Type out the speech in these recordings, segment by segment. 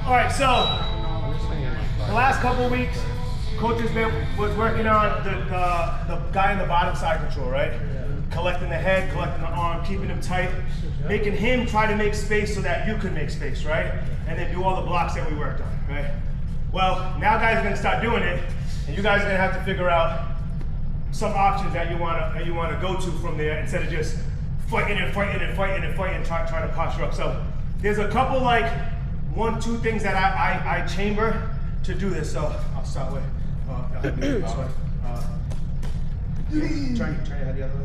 All right, so the last couple of weeks, Coach was working on the guy in the bottom side control, right? Collecting the head, collecting the arm, keeping him tight, making him try to make space so that you could make space, right? And then do all the blocks that we worked on, right? Well, now guys are gonna start doing it, and you guys are gonna have to figure out some options that you wanna go to from there instead of just fighting and fighting and fighting and fighting, trying to posture up. So there's a couple like 1-2 things that I chamber to do this. So I'll start with this one. Try to have the other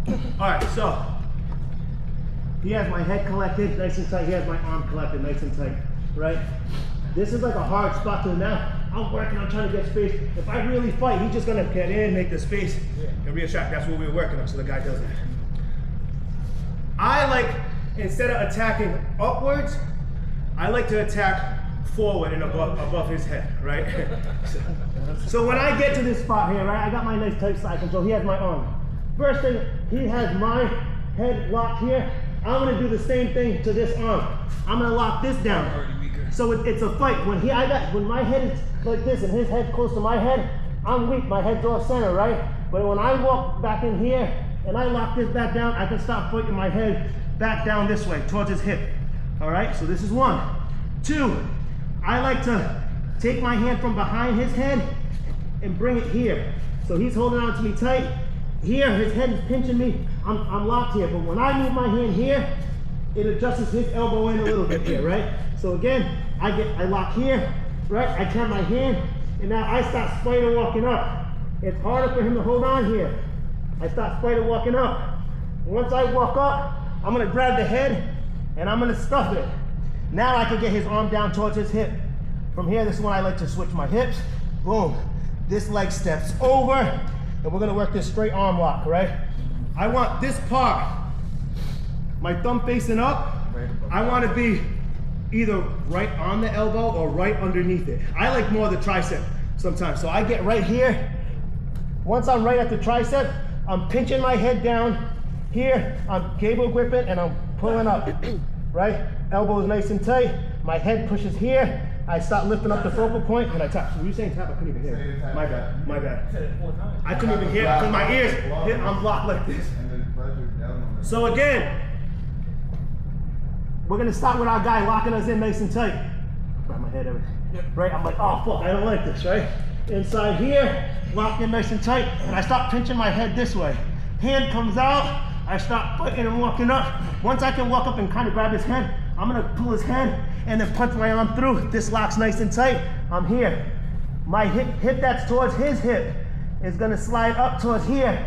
way. All right, so he has my head collected nice and tight. He has my arm collected nice and tight, right? This is like a hard spot to now. I'm working on trying to get space. If I really fight, he's just gonna get in, make the space, and reattract. That's what we were working on, so the guy does that. I like, instead of attacking upwards, I like to attack forward and above his head, right? So when I get to this spot here, right, I got my nice tight side control. He has my arm. First thing, he has my head locked here. I'm gonna do the same thing to this arm. I'm gonna lock this down. So it's a fight. When my head is like this and his head's close to my head, I'm weak. My head's off center, right? But when I walk back in here and I lock this back down, I can stop fighting my head back down this way towards his hip. All right, so this is 1. 2, I like to take my hand from behind his head and bring it here. So he's holding on to me tight. Here, his head is pinching me. I'm locked here, but when I move my hand here, it adjusts his elbow in a little bit here, right? So again, I lock here, right? I turn my hand, and now I start spider walking up. It's harder for him to hold on here. I start spider walking up. Once I walk up, I'm gonna grab the head, and I'm gonna stuff it. Now I can get his arm down towards his hip. From here, this is when I like to switch my hips. Boom. This leg steps over, and we're gonna work this straight arm lock, right? I want this part, my thumb facing up, I want to be either right on the elbow or right underneath it. I like more the tricep sometimes. So I get right here. Once I'm right at the tricep, I'm pinching my head down here. I'm cable gripping and I'm pulling up, right? Elbow is nice and tight. My head pushes here. I start lifting up the focal point and I tap. So you saying tap? I couldn't even hear. My bad, my bad. I couldn't even hear because my ears, I'm blocked like this. So again, we're gonna start with our guy locking us in nice and tight. Grab my head over, right? I'm like, oh fuck, I don't like this, right? Inside here, locked in nice and tight, and I start pinching my head this way. Hand comes out, I start fighting and walking up. Once I can walk up and kind of grab his head, I'm gonna pull his head and then punch my arm through. This locks nice and tight. I'm here. My hip that's towards his hip is gonna slide up towards here.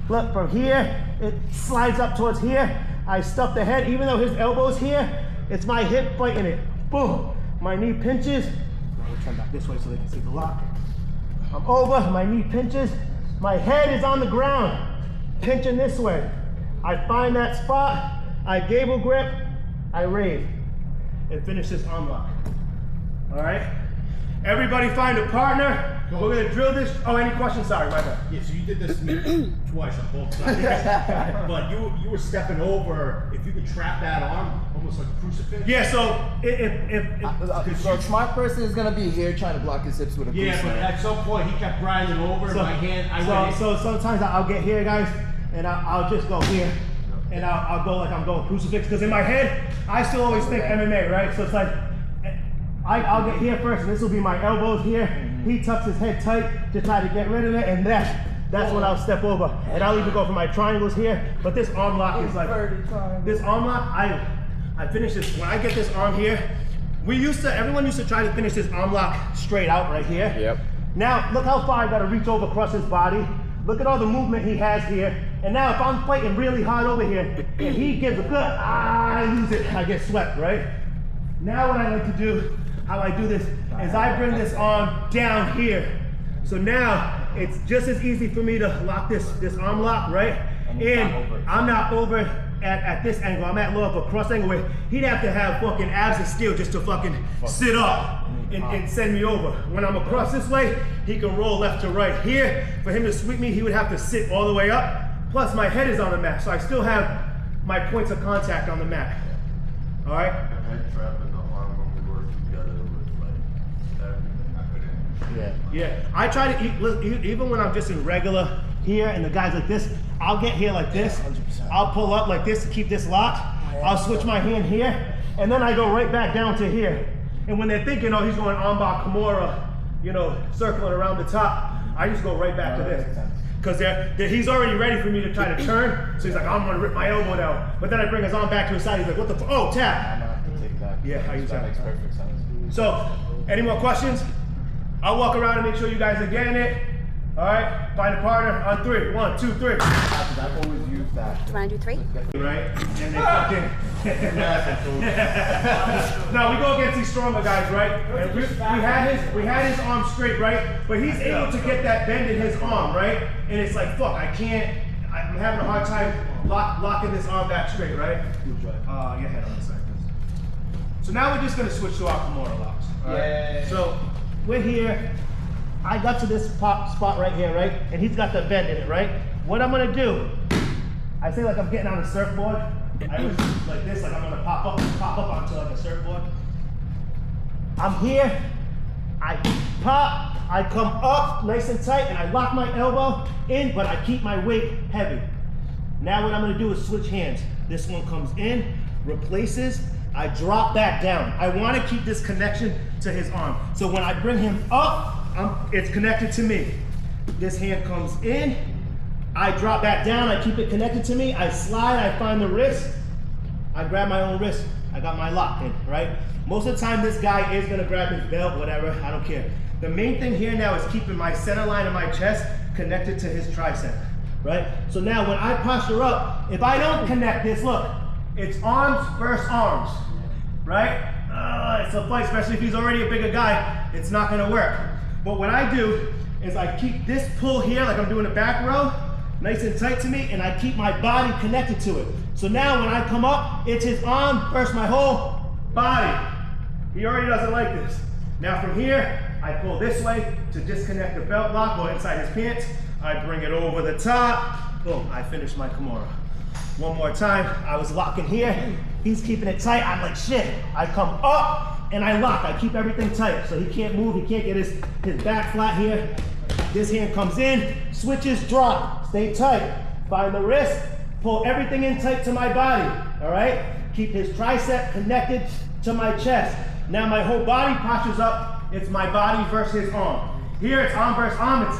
Look, from here, it slides up towards here. I stuff the head, even though his elbow's here, it's my hip fighting it. Boom, my knee pinches. Now we'll turn back this way so they can see the lock. I'm over, my knee pinches. My head is on the ground, pinching this way. I find that spot, I gable grip, I raise, and finish this arm lock. All right? Everybody find a partner. We're gonna drill this. Oh, any questions? Sorry, my bad. Yeah, so you did this to me twice on both sides. But you were stepping over. If you could trap that arm, almost like a crucifix. Yeah, so so a smart person is gonna be here trying to block his hips with a crucifix. Yeah, but at some point he kept grinding over my hand. So sometimes I'll get here, guys, and I'll just go here, and I'll go like I'm going crucifix, because in my head I still always think MMA, right? So it's like I'll get here first, and this will be my elbows here. He tucks his head tight to try to get rid of it, and that's when I'll step over. And I'll even go for my triangles here. But this arm lock is like, this arm lock, I finish this, when I get this arm here, everyone used to try to finish this arm lock straight out right here. Yep. Now, look how far I gotta reach over across his body. Look at all the movement he has here. And now if I'm fighting really hard over here, and he gives a good, I lose it, I get swept, right? Now what I like to do, how I do this, is I bring this arm down here. So now, it's just as easy for me to lock this arm lock, right? And I'm not over at this angle, I'm at low of a cross angle where he'd have to have fucking abs of steel just to fucking sit up and send me over. When I'm across this way, he can roll left to right. Here, for him to sweep me, he would have to sit all the way up, Plus my head is on the mat, so I still have my points of contact on the mat. All right? The head trap and the arm when we work together with like everything. Yeah. Yeah, I try to even when I'm just in regular here and the guys like this, I'll get here like this. 100%. I'll pull up like this to keep this locked. I'll switch my hand here, and then I go right back down to here. And when they're thinking, oh, he's going armbar Kimura, you know, circling around the top, I just go right back to this. Because he's already ready for me to try to turn, so he's like, I'm gonna rip my elbow down. But then I bring his arm back to his side, he's like, what the oh, tap. I'm gonna have to take that. Yeah, how you that tap? makes perfect sense. So, any more questions? I'll walk around and make sure you guys are getting it. All right, find a partner on 3. 1, 2, 3. I've always used that. Do you want to do 3? Right? And they fucking. No, we go against these stronger guys, right? And we had his arm straight, right? But he's able to get that bend in his arm, right? And it's like, fuck, I'm having a hard time locking this arm back straight, right? Your head on the side, please. So now we're just gonna switch to our Kimura locks. All right? Yeah. So we're here. I got to this spot right here, right? And he's got the bend in it, right? What I'm gonna do, I say like I'm getting on a surfboard. I always like this, like I'm gonna pop up onto like a surfboard. I'm here, I pop, I come up nice and tight, and I lock my elbow in, but I keep my weight heavy. Now what I'm gonna do is switch hands. This one comes in, replaces, I drop back down. I wanna keep this connection to his arm. So when I bring him up, it's connected to me. This hand comes in, I drop back down, I keep it connected to me, I slide, I find the wrist, I grab my own wrist, I got my lock in, right? Most of the time this guy is gonna grab his belt, whatever, I don't care. The main thing here now is keeping my center line of my chest connected to his tricep, right? So now when I posture up, if I don't connect this, look, it's arms versus arms, right? It's a fight, especially if he's already a bigger guy, it's not gonna work. But what I do is I keep this pull here, like I'm doing a back row, nice and tight to me, and I keep my body connected to it. So now when I come up, it's his arm versus my whole body. He already doesn't like this. Now from here, I pull this way to disconnect the belt lock or inside his pants. I bring it over the top. Boom, I finish my Kimura. One more time, I was locking here. He's keeping it tight. I'm like, shit. I come up and I lock. I keep everything tight so he can't move. He can't get his back flat here. This hand comes in, switches, drop. Stay tight. Find the wrist. Pull everything in tight to my body. All right? Keep his tricep connected to my chest. Now my whole body postures up. It's my body versus his arm. Here it's arm versus arm.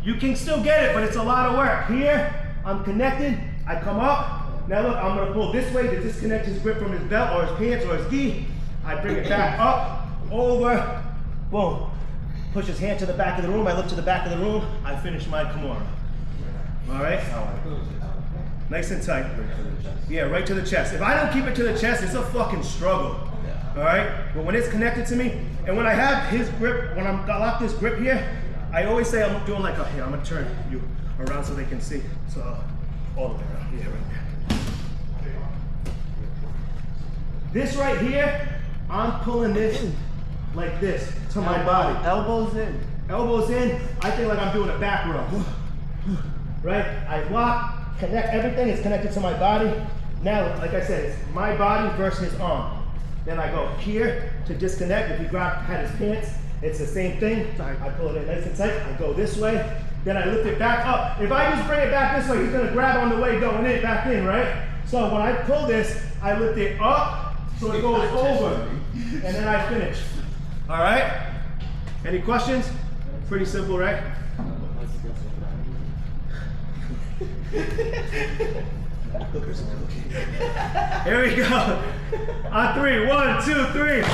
You can still get it, but it's a lot of work. Here, I'm connected. I come up. Now look, I'm gonna pull this way to disconnect his grip from his belt or his pants or his gi. I bring it back up, over, boom. Push his hand to the back of the room. I look to the back of the room. I finish my Kimura. All right? Nice and tight. Yeah, right to the chest. If I don't keep it to the chest, it's a fucking struggle. All right? But when it's connected to me, and when I have his grip, when I lock this grip here, I always say I'm doing like a, here, I'm gonna turn you around so they can see. So, all the way around, yeah, right there. This right here, I'm pulling this like this to my body. Elbows in. Elbows in, I think like I'm doing a back row. Right? I lock, connect, everything is connected to my body. Now, like I said, it's my body versus his arm. Then I go here to disconnect. If he had his pants, it's the same thing. I pull it in nice and tight. I go this way. Then I lift it back up. If I just bring it back this way, he's gonna grab on the way going in, back in, right? So when I pull this, I lift it up so it goes over. And then I finish. All right? Any questions? Pretty simple, right? Here we go. On 3, 1, 2, 3.